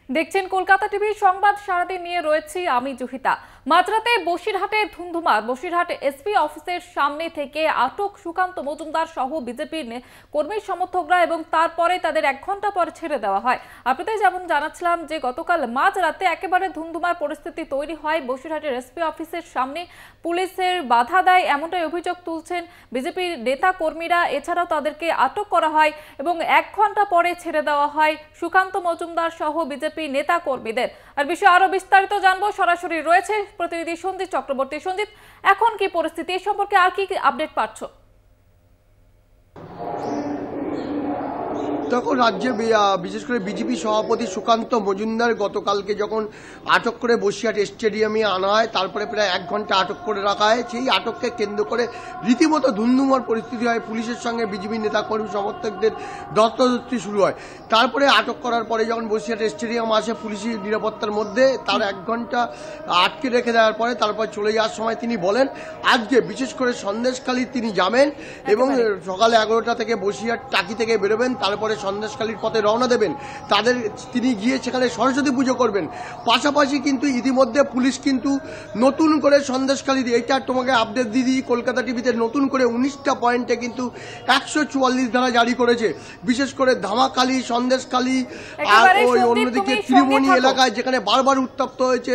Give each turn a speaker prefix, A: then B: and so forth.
A: দেখছেন কলকাতা টিভি সংবাদ, সারাদিন নিয়ে রয়েছি আমি জুহিতা। মাঝরাতে বসিরহাটে ধুন্ধুমার। বসিরহাট এসপি অফিসের সামনে থেকে আটক সুকান্ত মজুমদার সহ বিজেপির কর্মী সমর্থকরা এবং তারপরে তাদের 1 ঘন্টা পরে ছেড়ে দেওয়া হয়। আপনাদের যেমন জানাচ্ছিলাম যে গতকাল মাঝরাতে একেবারে ধুন্ধুমার পরিস্থিতি তৈরি হয় বসিরহাটের এসপি অফিসের সামনে। পুলিশের বাধা দেয় এমনটাই অভিযোগ তুলছেন বিজেপির নেতা কর্মীরা। এছাড়াও তাদেরকে আটক করা হয় এবং 1 ঘন্টা পরে ছেড়ে দেওয়া হয় সুকান্ত মজুমদার সহ বিজেপি নেতা কর্মীদের। আর বিষয়ে আরো বিস্তারিত জানবো, সরাসরি রয়েছে প্রতিনিধি সঞ্জিত চক্রবর্তী। সঞ্জিত, এখন কি পরিস্থিতি, এই সম্পর্কে আর কি আপডেট পাচ্ছ?
B: তখন রাজ্যে বিশেষ করে বিজেপি সভাপতি সুকান্ত মজুমদার গতকালকে যখন আটক করে বসিরহাট স্টেডিয়ামে আনা হয়, তারপরে প্রায় 1 ঘন্টা আটক করে রাখা হয়। সেই আটককে কেন্দ্র করে রীতিমতো ধুন্ধুমার পরিস্থিতি হয়। পুলিশের সঙ্গে বিজেপি নেতাকর্মী সমর্থকদের ধস্তাধস্তি শুরু হয়। তারপরে আটক করার পরে যখন বসিরহাট স্টেডিয়াম আসে পুলিশি নিরাপত্তার মধ্যে, তার 1 ঘন্টা আটকে রেখে দেওয়ার পরে তারপর চলে যাওয়ার সময় তিনি বলেন আজকে বিশেষ করে সন্দেশখালী তিনি যাবেন এবং সকালে 11টা থেকে বসিরহাট টাকি থেকে বেরোবেন, তারপরে সন্দেশখালীর পথে রওনা দেবেন। তিনি গিয়ে সেখানে সরস্বতী পুজো করবেন। পাশাপাশি কিন্তু ইতিমধ্যে পুলিশ কিন্তু নতুন করে সন্দেশখালী, এইটা তোমাকে আপডেট দিয়ে দিই, কলকাতা টিভিতে নতুন করে 19টা পয়েন্টে কিন্তু 144 ধারা জারি করেছে। বিশেষ করে ধামাখালী, সন্দেশখালী আর ওই অন্যদিকে ত্রিমণি এলাকায় যেখানে বারবার উত্তপ্ত হয়েছে